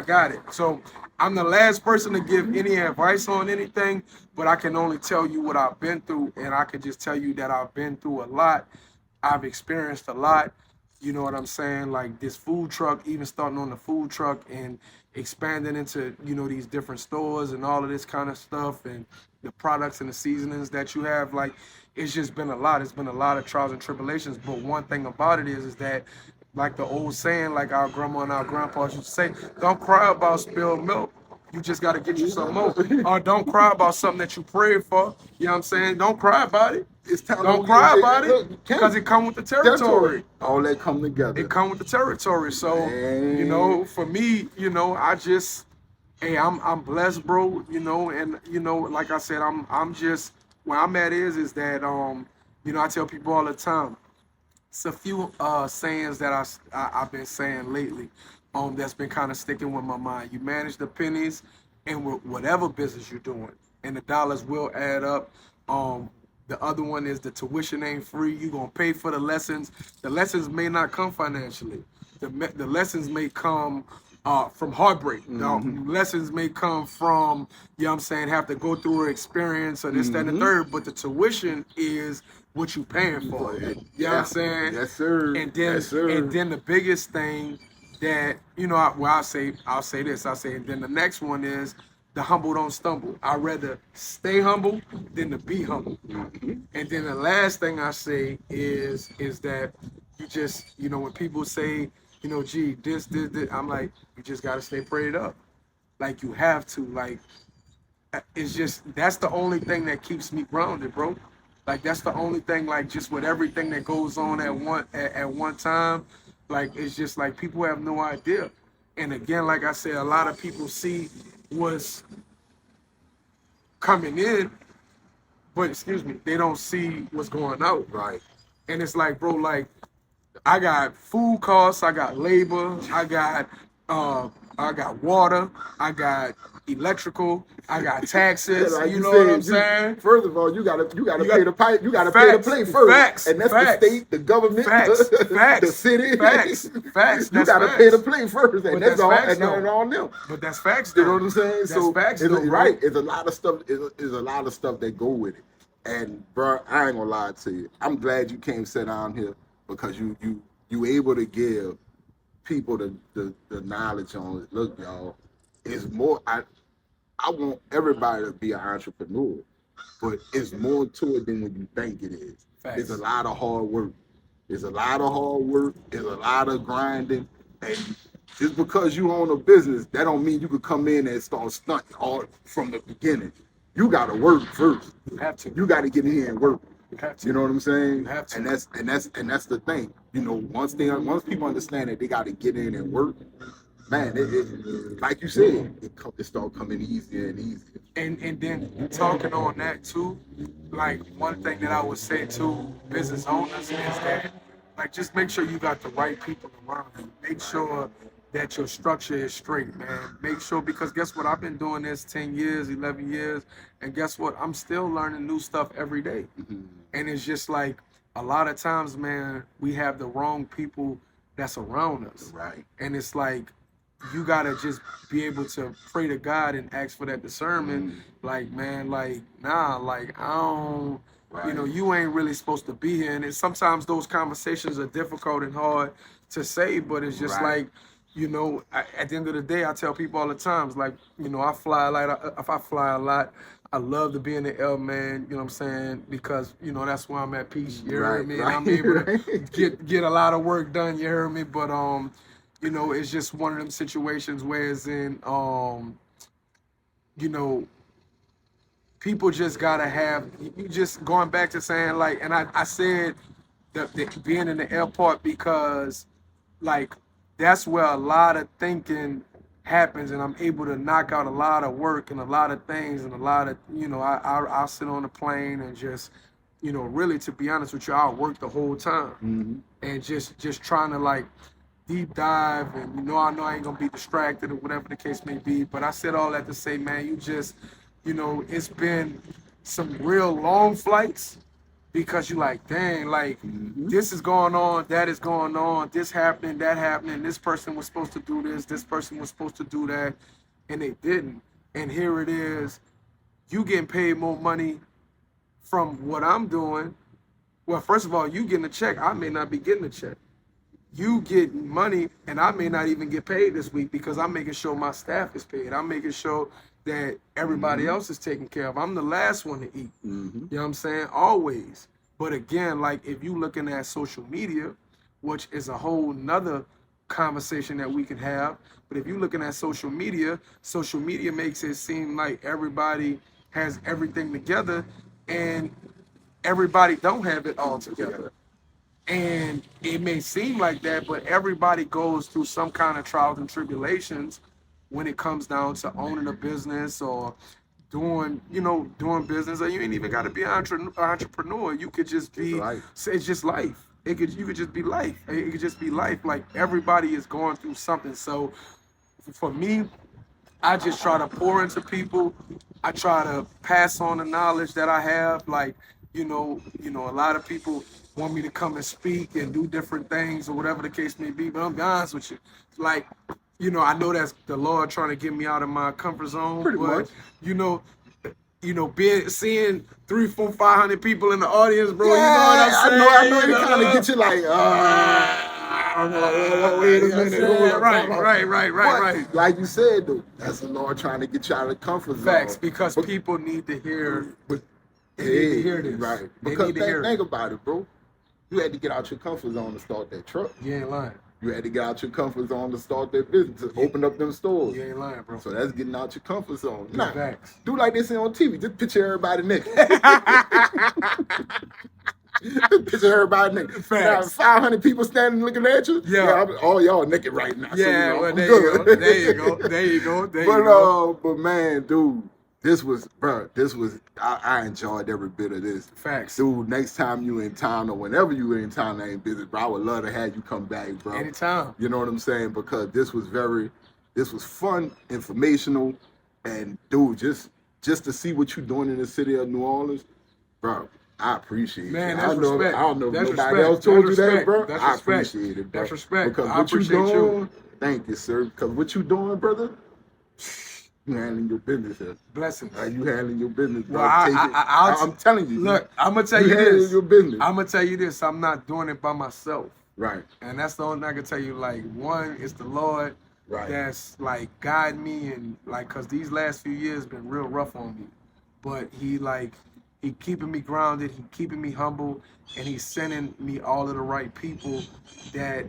got it. So I'm the last person to give any advice on anything, but I can only tell you what I've been through, and I can just tell you that I've been through a lot. I've experienced a lot. You know what I'm saying? Like this food truck, even starting on the food truck and expanding into, these different stores and all of this kind of stuff and the products and the seasonings that you have. Like, it's just been a lot. It's been a lot of trials and tribulations. But one thing about it is that, like the old saying, like our grandma and our grandpa used to say, don't cry about spilled milk. You just got to get you some more. Or don't cry about something that you prayed for. You know what I'm saying? Don't cry about it. It's time. Don't cry about it because it come with the territory. All that come together. It come with the territory. So, Man. for me, I just, hey, I'm blessed, bro. And like I said, I'm just where I'm at is that I tell people all the time. It's a few sayings that I've been saying lately. That's been kind of sticking with my mind. You manage the pennies in whatever business you're doing, and the dollars will add up. The other one is the tuition ain't free. You're going to pay for the lessons. The lessons may not come financially. The lessons may come from heartbreak. The lessons may come from, have to go through an experience or this, that, and the third. But the tuition is what you paying for. You know what I'm saying? Yes, sir. And then, yes, sir. And then the biggest thing that, I'll say this. And then the next one is, the humble don't stumble. I'd rather stay humble than to be humble. And then the last thing I say is that you just, when people say, gee, this, I'm like, you just got to stay prayed up. Like, you have to. Like, it's just, that's the only thing that keeps me grounded, bro. Like, that's the only thing, like, just with everything that goes on at one time, like, it's just like people have no idea. And again, like I said, a lot of people see what's coming in, but they don't see what's going out. Right. And it's like, bro, like, I got food costs, I got labor, I got water, I got electrical, I got taxes. Like you know what I'm saying? First of all, you gotta pay the pipe. You gotta pay the play first. Facts, and that's facts, the state, the government, the city. Facts. You gotta pay the play first, and that's all. Facts, and not all them. But that's facts, though. You know what I'm saying? That's so facts, it's though, right. It's a lot of stuff. It's a lot of stuff that go with it. And bro, I ain't gonna lie to you. I'm glad you came sit down here because you able to give people the knowledge on it. Look, y'all, it's more. I want everybody to be an entrepreneur, but it's more to it than when you think it is. Facts. It's a lot of hard work. There's a lot of hard work. There's a lot of grinding. And just because you own a business, that don't mean you could come in and start stunting all from the beginning. You gotta work first. You have to. You gotta get in here and work. You have to. You know what I'm saying? You have to. And that's the thing. Once people understand that they gotta get in and work, man, it like you said, it start coming easier and easier. And then talking on that too, like one thing that I would say to business owners is that, like, just make sure you got the right people around you. Make sure that your structure is straight, man. Make sure, because guess what? I've been doing this 10 years, 11 years, and guess what? I'm still learning new stuff every day. And it's just like, a lot of times, man, we have the wrong people that's around us. Right. And it's like, you gotta just be able to pray to God and ask for that discernment. Like, man, like, nah, like, I don't, you ain't really supposed to be here. And sometimes those conversations are difficult and hard to say, but it's just like, at the end of the day, I tell people all the times, like, I fly a lot. If I fly a lot, I love to be in the L, man. You know what I'm saying? Because, that's where I'm at peace. You heard me? Right. And I'm able to get a lot of work done. You heard me? But, it's just one of them situations where it's in, people just gotta have, you just going back to saying, like, and I said that being in the airport because, like, that's where a lot of thinking happens, and I'm able to knock out a lot of work and a lot of things and a lot of, I'll sit on the plane and just, really, to be honest with you, I'll work the whole time and just trying to, like, deep dive, and I know I ain't gonna be distracted or whatever the case may be. But I said all that to say, man, you just, it's been some real long flights, because you like, dang, like Mhm. this is going on, that is going on, this happening, that happening, this person was supposed to do this person was supposed to do that, and they didn't. And here it is, you getting paid more money from what I'm doing. Well, first of all, you getting a check, I may not be getting a check. You getting money, and I may not even get paid this week because I'm making sure my staff is paid. I'm making sure that everybody else is taken care of. I'm the last one to eat. Mhm. You know what I'm saying? Always. But again, like if you looking at social media, which is a whole nother conversation that we can have. But if you're looking at social media makes it seem like everybody has everything together, and everybody don't have it all together. And it may seem like that, but everybody goes through some kind of trials and tribulations when it comes down to owning a business or doing business. Or you ain't even got to be an entrepreneur. You could just be, it's just life. You could just be life. It could just be life. Like everybody is going through something. So for me, I just try to pour into people. I try to pass on the knowledge that I have. Like, a lot of people want me to come and speak and do different things or whatever the case may be. But I'm be honest with you, like, I know that's the Lord trying to get me out of my comfort zone. Pretty much. Seeing 300, 400, 500 people in the audience, bro. Yeah, You know what I'm saying? I know it kind of get you like, wait a minute. Hold up, Right. But, like you said, though, that's the Lord trying to get you out of the comfort zone. Facts, because people need to hear. They need to hear this. Right. They Because need to hear think about it, bro. You had to get out your comfort zone to start that truck. You ain't lying. You had to get out your comfort zone to start that business, to open up them stores. You ain't lying, bro. So that's getting out your comfort zone. Nah, Nah, do like they say on TV. Just picture everybody naked. Picture everybody naked. Now, 500 people standing looking at you. Yeah. All y'all naked right now. Yeah, so, well, I'm there good. you go. There you go. But man, dude, I enjoyed every bit of this. Facts. Dude, next time you in town or whenever you in town that ain't business, bro, I would love to have you come back, bro. Anytime. You know what I'm saying? Because this was fun, informational, and dude, just to see what you're doing in the city of New Orleans, bro, I appreciate it. Man, that's respect. I don't know if That's nobody respect. else told That's you that, respect. bro. That's I respect. appreciate it, bro. That's respect. Because I what you appreciate you. doing, thank you, sir. Because what you doing, brother, you handling your business here. Blessings. You handling your business, bro. Well, I'm telling you. Look, I'm gonna tell you handling this. your business. I'm gonna tell you this. I'm not doing it by myself. Right. And that's the only thing I can tell you. Like, one is the Lord. Right. That's like guiding me, and like, cause these last few years been real rough on me, but he keeping me grounded, he keeping me humble, and he's sending me all of the right people that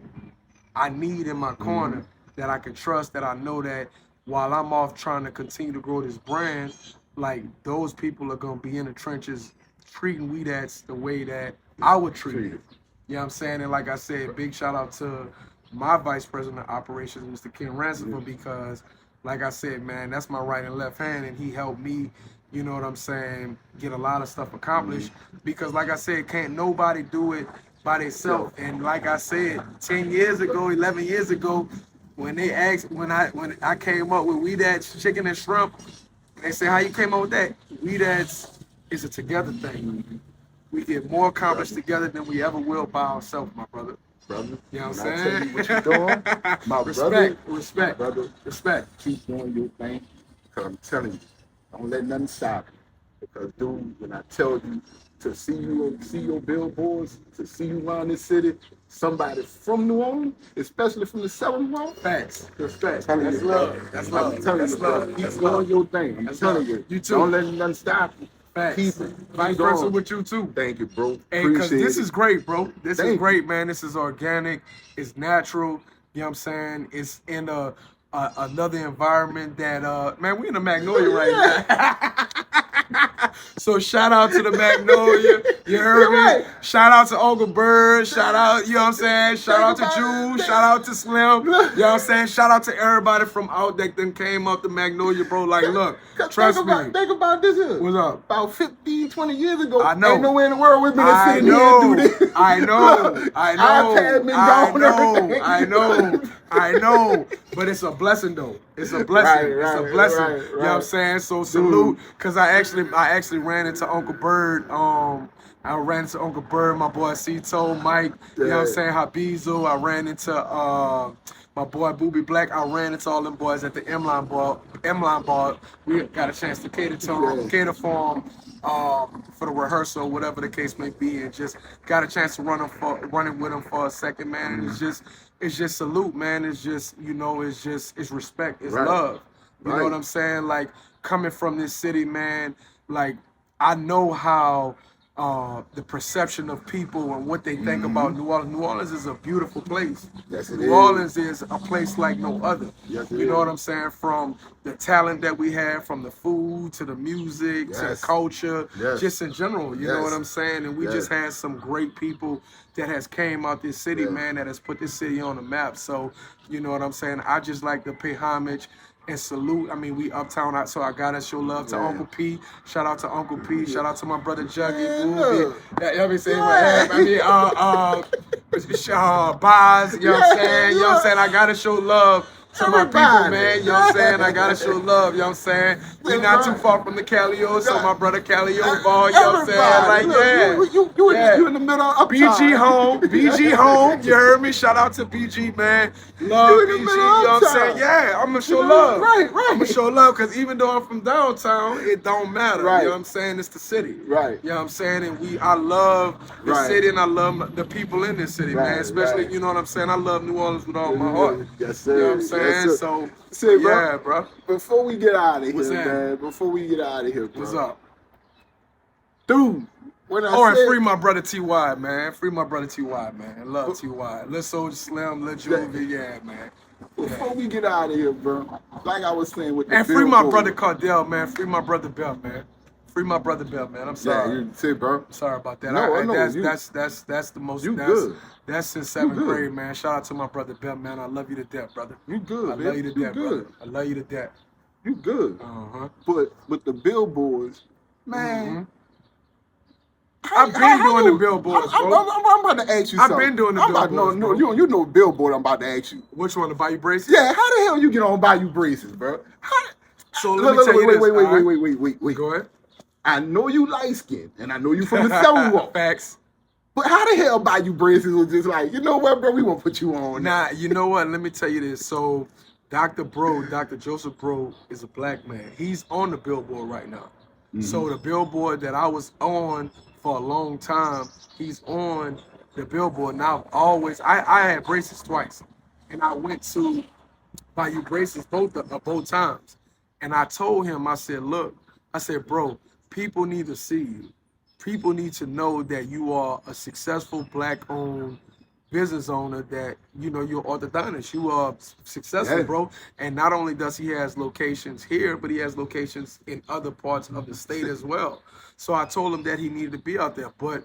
I need in my corner, that I can trust, that I know that while I'm off trying to continue to grow this brand, like those people are gonna be in the trenches treating We That's the way that I would treat it. You know what I'm saying? And like I said, big shout out to my vice president of operations, Mr. Ken Ransomford, because like I said, man, that's my right and left hand, and he helped me, you know what I'm saying, get a lot of stuff accomplished. Because like I said, can't nobody do it by themselves. And like I said, 10 years ago, 11 years ago, when they asked, when I came up with We Dat chicken and shrimp, they said, how you came up with that? We Dat is a together thing. We get more accomplished together than we ever will by ourselves, my brother. Brother, You know what when I'm I saying? tell you what you're doing, my Respect. brother, Respect. keep doing your thing. Because I'm telling you, don't let nothing stop you. Because, dude, when I tell you to see your billboards, to see you around this city, somebody from New Orleans, especially from the Southern World, Facts. Respect. telling That's you, love. bro. That's love. I'm telling That's you, bro. love. Keep That's doing love. your thing. I'm That's telling love. you. You too. Don't let nothing stop you. Facts. Keep it. Vice Keep versa going. with you too. Thank you, bro. Hey, because Appreciate this it. is great, bro. This Thank is you. great, man. This is organic. It's natural. You know what I'm saying? It's in another environment that, man, we in the Magnolia right now. So shout out to the Magnolia. You heard me? Right. Shout out to Uncle Bird. Shout out, you know what I'm saying? Shout out to Jules. Shout out to Slim. You know what I'm saying? Shout out to everybody from out that then came up to Magnolia, bro. Like, look, trust me. Think about this here. What's up? About 15, 20 years ago, I know. ain't nowhere in the world we've been I sitting here and know, do this. I know, Look, I know, iPad been I gone, know, everything. I know. But it's a blessing though. It's a blessing. It's a blessing. You know what I'm saying? So salute, because I actually ran into Uncle Bird I ran into Uncle Bird, my boy Cito, Mike, you know what I'm saying, Habizo. I ran into my boy Booby Black. I ran into all them boys at the M-Line ball. We got a chance to cater to them, cater for them for the rehearsal, whatever the case may be, and just got a chance to running with them for a second, man. And it's just salute, man. It's just, it's respect, it's love. You know what I'm saying? Like, coming from this city, man, like, I know how the perception of people and what they think about New Orleans. New Orleans is a beautiful place. Yes, it New Orleans is a place like no other. Yes, you know what I'm saying? From the talent that we have, from the food to the music to the culture, just in general. You know what I'm saying? And we just had some great people that has came out this city, man, that has put this city on the map. So, you know what I'm saying? I just like to pay homage and salute. I mean, we uptown, so I gotta show love to Uncle P. Shout out to Uncle P. Shout out to my brother Juggy. Baz, you know what I'm saying? You know what I'm saying? I gotta show love to my people, man. You know what I'm saying? I gotta show love, you know what I'm saying? We not too far from the Calio, so my brother Calio ball, you know what I'm saying? Like, you in the middle of BG home, BG home, you heard me? Shout out to BG, man. Love BG, you know what I'm saying? Yeah, I'm gonna show love. Right. I'm gonna show love, because even though I'm from downtown, it don't matter. You know what I'm saying? It's the city. Right. You know what I'm saying? And I love the city, and I love the people in this city, man. Especially, you know what I'm saying? I love New Orleans with all my heart. Yes, sir. You know what I'm saying? Yes, so, yeah, bro. Before we get out of here, man. Before we get out of here, bro. What's up? Dude. And free my brother T.Y., man. Free my brother T.Y., man. Love T.Y. Lil Soulja Slim, Lil Juvie, man. Before we get out of here, bro, like I was saying with the and free my brother Cardell, man. Free my brother Bell, man. Free my brother Bell, man. I'm sorry. Yeah, you see, bro. Sorry about that. No, that's the most. That's since seventh grade, man. Shout out to my brother Bell, man. I love you to death, brother. You good, I love you to death, brother. I love you to death. You good. But with the billboards, man. I've been doing the billboards, I'm about to ask you something. I've been doing the billboards. You know billboard I'm about to ask you. Which one, to buy you braces? Yeah, how the hell you get on buy you braces, bro? So let me tell you this. Wait. Go ahead. I know you light skinned, and I know you from the South. Facts. But how the hell buy you braces was just like, you know what, bro? We won't put you on. Nah, you know what? Let me tell you this. So Dr. Joseph Bro is a black man. He's on the billboard right now. So the billboard that I was on for a long time, he's on the billboard. Now I had braces twice, and I went to buy you braces both times. And I told him, I said, look, bro, people need to see you. People need to know that you are a successful black-owned business owner, that, you know, you're orthodontist. You are successful, bro. And not only does he has locations here, but he has locations in other parts of the state as well. So I told him that he needed to be out there. But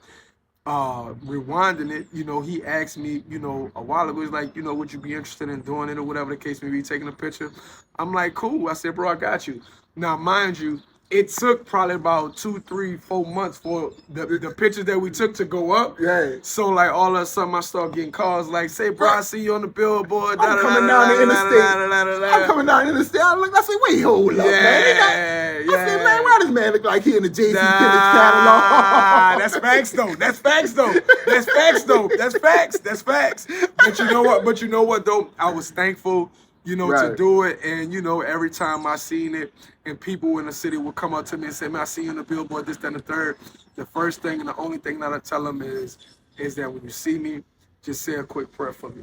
rewinding it, you know, he asked me, you know, a while ago, he's like, you know, would you be interested in doing it or whatever the case may be, taking a picture? I'm like, cool. I said, bro, I got you. Now, mind you, it took probably about 2, 3, 4 months for the pictures that we took to go up. Yeah. So, like, all of a sudden, I start getting calls like, say, bro, I see you on the billboard. I'm coming down the interstate. I'm coming down the interstate. I say, wait, hold up, man. I said, man, why does man look like he in the J.C. Penney's catalog? That's facts, though. That's facts, But you know what, though? I was thankful, you know, to do it. And, you know, every time I seen it, and people in the city would come up to me and say, man, I see you on the billboard, this, that, and the third. The first thing and the only thing that I tell them is that when you see me, just say a quick prayer for me.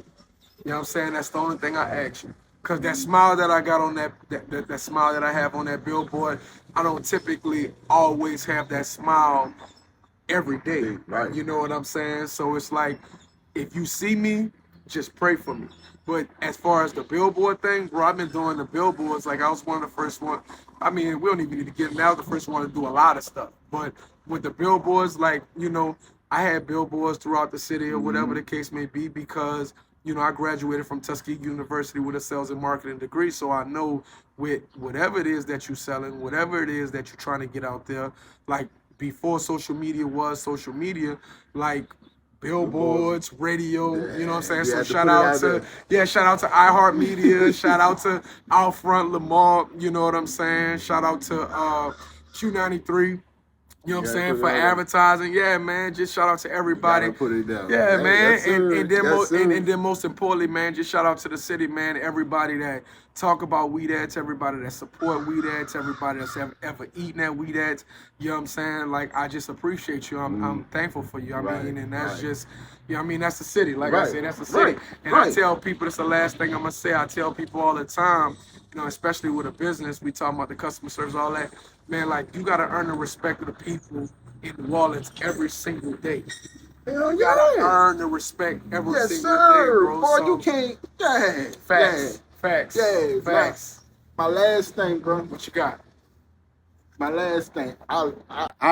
You know what I'm saying? That's the only thing I ask you. Because that smile that I got on that smile that I have on that billboard, I don't typically always have that smile every day. Right. You know what I'm saying? So it's like, if you see me, just pray for me. But as far as the billboard thing, bro, I've been doing the billboards. Like, I was one of the first one. I mean, we don't even need to get them. I was the first one to do a lot of stuff. But with the billboards, like, you know, I had billboards throughout the city or whatever the case may be, because, you know, I graduated from Tuskegee University with a sales and marketing degree. So I know with whatever it is that you're selling, whatever it is that you're trying to get out there, like, before social media was social media, like, billboards, radio, you know what I'm saying? So shout out to iHeartMedia, shout out to Out Front Lamar, you know what I'm saying? Shout out to Q93, You know what I'm Yeah, saying? put For it out there. advertising. Yeah, man. Just shout out to everybody. Gotta put it down. Yeah, Hey, man. yes, sir. And then Yes, sir. and then most importantly, man, just shout out to the city, man. Everybody that talk about We Dat, to everybody that support We Dat, to everybody that's ever eaten at We Dat. You know what I'm saying? Like, I just appreciate you. I'm thankful for you. I Right, mean, and that's right. just, you know what I mean? That's the city. Like I Right, said, that's the city. right, And I right. tell people, that's the last thing I'm going to say. I tell people all the time, you know, especially with a business, we talking about the customer service, all that. Man, like, you got to earn the respect of the people in wallets every single day. Hell You gotta yeah. earn the respect every Yes, single sir. day, bro. Boy, So, you can't. Yeah. facts, facts, Yeah. facts. My last thing, bro. What you got? My last thing. I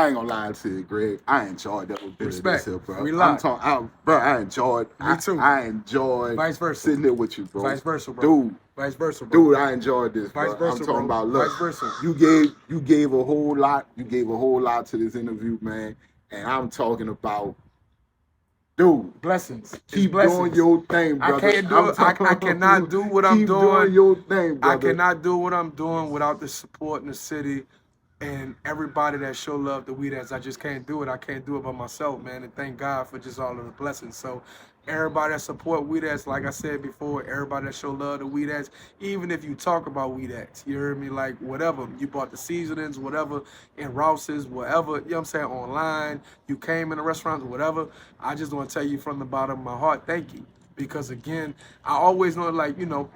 ain't gonna lie to you, Greg. I enjoyed that bit of Respect. this here, bro. We I'm live. talking, bro. I enjoyed. Me too. I enjoyed Vice versa. sitting there with you, bro. Vice versa, bro. Dude. Vice versa, bro. Dude, I enjoyed this, bro. Vice versa, I'm talking bro. about, look, Vice versa. you gave a whole lot. You gave a whole lot to this interview, man. And I'm talking about, dude, Blessings. keep blessings. doing your thing, brother. I can't do it. I cannot do what I'm Keep doing. your thing, I brother. cannot do what I'm doing without the support in the city and everybody that show love to We Dat. I just can't do it. I can't do it by myself, man. And thank God for just all of the blessings. So everybody that support We Dat, like I said before, everybody that show love to We Dat, even if you talk about We Dat, you heard me, like whatever. You bought the seasonings, whatever, in Rouse's, whatever, you know what I'm saying, online, you came in the restaurants, whatever. I just want to tell you from the bottom of my heart, thank you. Because again, I always know, like, you know,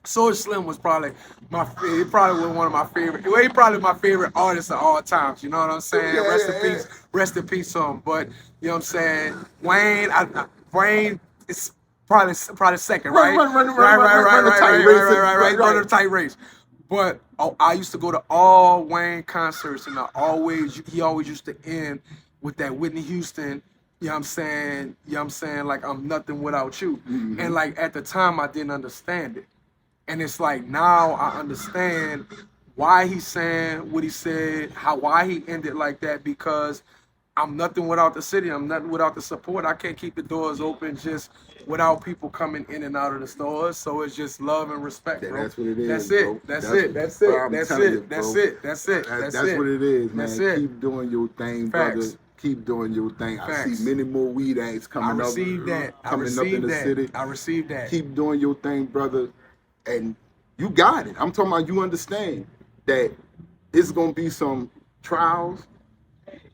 Soulja Slim was probably he probably was one of my favorite. Well, he probably my favorite artist of all times. You know what I'm saying? Yeah, rest yeah, in peace, rest in peace to him. But you know what I'm saying? Wayne is probably second, right? Run the tight race. Run the tight race. But I used to go to all Wayne concerts, and he always used to end with that Whitney Houston. You know what I'm saying? You know what I'm saying? Like, I'm nothing without you. Mm-hmm. And like at the time, I didn't understand it. And it's like now I understand why he's saying what he said, why he ended like that, because I'm nothing without the city. I'm nothing without the support. I can't keep the doors open just without people coming in and out of the stores. So it's just love and respect, bro. That's what it is. That's bro. it. That's it. That's it. Bro, That's telling it. you, bro. That's it. That's it. That's it. what it is, man. That's it. Keep doing your thing, Facts. brother. Keep doing your thing. I Facts. see many more weed acts I coming up. received that. I Coming up in received the that. city. I received that. Keep doing your thing, brother. And you got it. I'm talking about, you understand that it's gonna be some trials.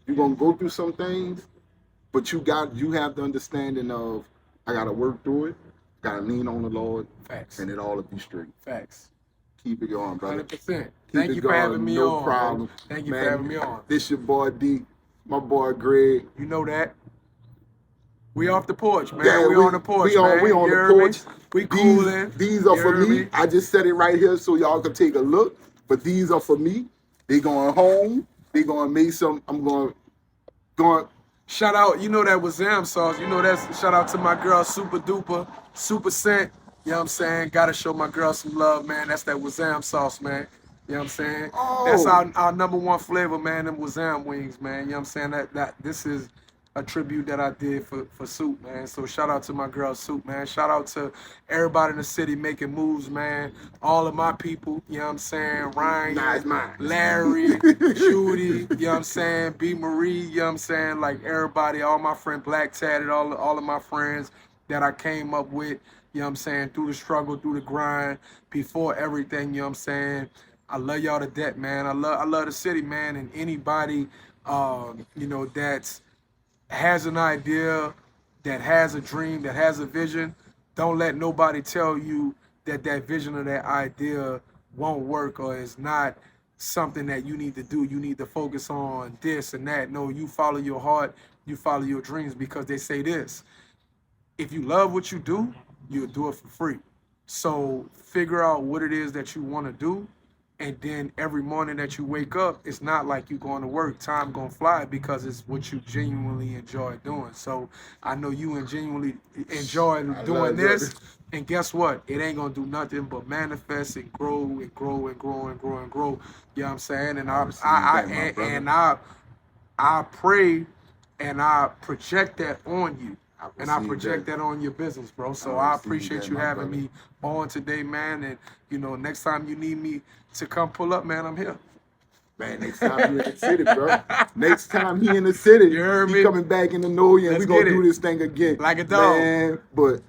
You're gonna go through some things, but you have the understanding of, I gotta work through it, gotta lean on the Lord, Facts. and it all will be straight. Facts. Keep it going, brother. 100%. Keep Thank it you for going, having me no on. problem. Man. Thank you Man, for having me on. This your boy D, my boy Greg. You know that. We off the porch, man. Yeah, we on the porch, man. We on You the heard me? porch. We coolin'. These are You for heard me. I just said it right here so y'all can take a look. But these are for me. They going home. They gonna make some. I'm going. Shout out, you know that was Zam sauce. You know that's shout out to my girl Super Duper, Super Scent. You know what I'm saying? Gotta show my girl some love, man. That's that Wazam sauce, man. You know what I'm saying? Oh. That's our number one flavor, man, them Wazam wings, man. You know what I'm saying? That this is a tribute that I did for Soup, man. So shout out to my girl Soup, man. Shout out to everybody in the city making moves, man. All of my people, you know what I'm saying? Ryan, Nah, it's mine. Larry, Judy, you know what I'm saying? B. Marie, you know what I'm saying? Like everybody, all my friends, Black Tatted, all of my friends that I came up with, you know what I'm saying, through the struggle, through the grind, before everything, you know what I'm saying? I love y'all to death, man. I love the city, man, and anybody, you know, that's has an idea, that has a dream, that has a vision, don't let nobody tell you that that vision or that idea won't work or is not something that you need to do. You need to focus on this and that. No, you follow your heart, you follow your dreams, because they say this: if you love what you do, you'll do it for free. So figure out what it is that you want to do. And then every morning that you wake up, it's not like you're going to work. Time gonna fly because it's what you genuinely enjoy doing. So I know you genuinely enjoy doing this. And guess what? It ain't gonna do nothing but manifest and grow and grow and grow and grow and grow. You know what I'm saying? And I pray and I project that on you. And I project that on your business, bro. So I appreciate you having me on today, man. And, you know, next time you need me to come pull up, man, I'm here. Man, next time he in the city, bro. Next time he in the city, You heard he me? coming back in the New Year, and Let's we gonna get do it. this thing again. Like a dog. Man, but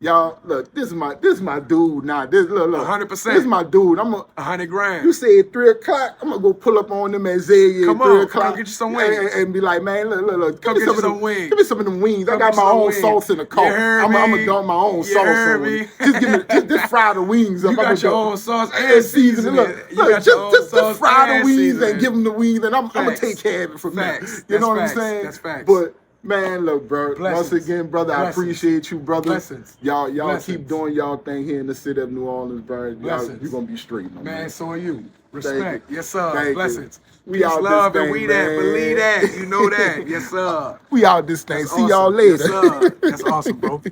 y'all, look, this is my dude now. This look, 100%. This is my dude. I'm a 100 grand. You said 3 o'clock. I'm gonna go pull up on them at Zaire Come at 3 on, o'clock. come get you some wings. And be like, man, look. Come get you some wings. Give me some of them wings. I Come got get my some own wings. sauce in the car. You heard I'm me? gonna dump my own You sauce heard on me? it. Just give me just fry the wings up. You got I'ma your go- own sauce and and season it. seasoning. Look, You got your own just sauce fry the and wings seasoning. and give them the wings, and I'm gonna Facts. take care of it from there. Facts. You know That's what facts. I'm saying? That's facts. But man, look, bro. Blessings. Once again, brother, I Blessings. appreciate you, brother. Blessings. Y'all Blessings. keep doing y'all thing here in the city of New Orleans, bro. Y'all, Blessings. you gonna be straight, my Man, man. so are you. Respect. you. Yes, sir. Thank you. Blessings. We Peace, out this love, and thing, we that. man. Believe that. You know that. Yes, sir. We out this thing. That's See y'all awesome. later. Yes, sir. That's awesome, bro.